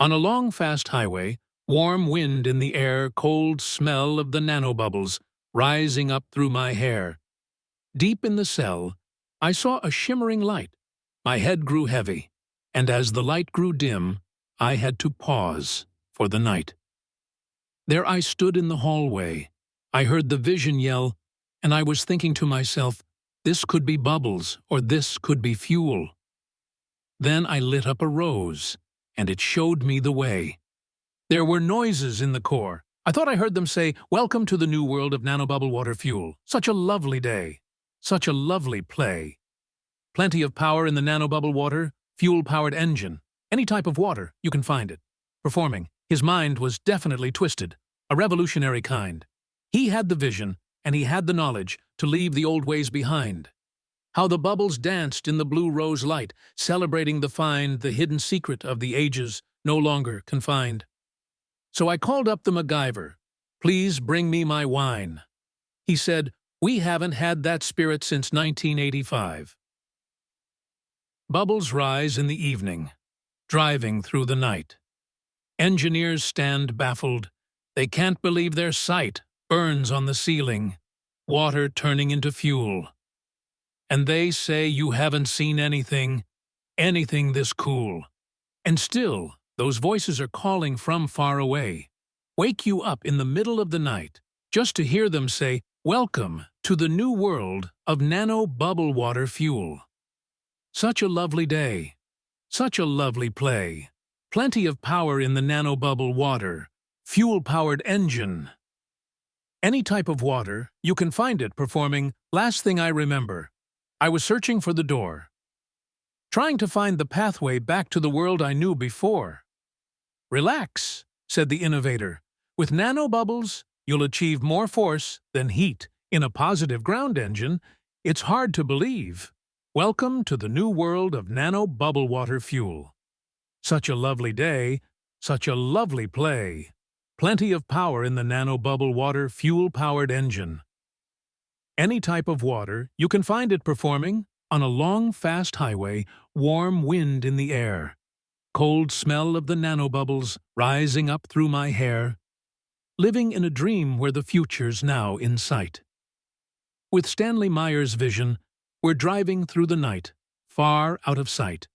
On a long, fast highway, warm wind in the air, cold smell of the nanobubbles rising up through my hair. Deep in the cell, I saw a shimmering light. My head grew heavy, and as the light grew dim, I had to pause for the night. There I stood in the hallway. I heard the vision yell, and I was thinking to myself, this could be bubbles, or this could be fuel. Then I lit up a rose, and it showed me the way. There were noises in the core. I thought I heard them say, "Welcome to the new world of nanobubble water fuel. Such a lovely day. Such a lovely play. Plenty of power in the nanobubble water, fuel-powered engine. Any type of water, you can find it." Performing, his mind was definitely twisted, a revolutionary kind. He had the vision, and he had the knowledge to leave the old ways behind. How the bubbles danced in the blue rose light, celebrating the find, the hidden secret of the ages, no longer confined. So I called up the MacGyver. "Please bring me my wine." He said, "We haven't had that spirit since 1985. Bubbles rise in the evening, driving through the night. Engineers stand baffled. They can't believe their sight. Burns on the ceiling, water turning into fuel. And they say you haven't seen anything this cool. And still, those voices are calling from far away. Wake you up in the middle of the night, just to hear them say, "Welcome to the new world of nano bubble water fuel. Such a lovely day. Such a lovely play. Plenty of power in the nano bubble water, fuel-powered engine. Any type of water, you can find it performing. Last thing I remember, I was searching for the door, trying to find the pathway back to the world I knew before." "Relax," said the innovator. "With nanobubbles, you'll achieve more force than heat in a positive ground engine. It's hard to believe. Welcome to the new world of nano bubble water fuel. Such a lovely day, such a lovely play. Plenty of power in the nano bubble water fuel-powered engine. Any type of water, you can find it performing. On a long, fast highway, warm wind in the air. Cold smell of the nanobubbles rising up through my hair. Living in a dream where the future's now in sight. With Stanley Meyer's vision, we're driving through the night, far out of sight.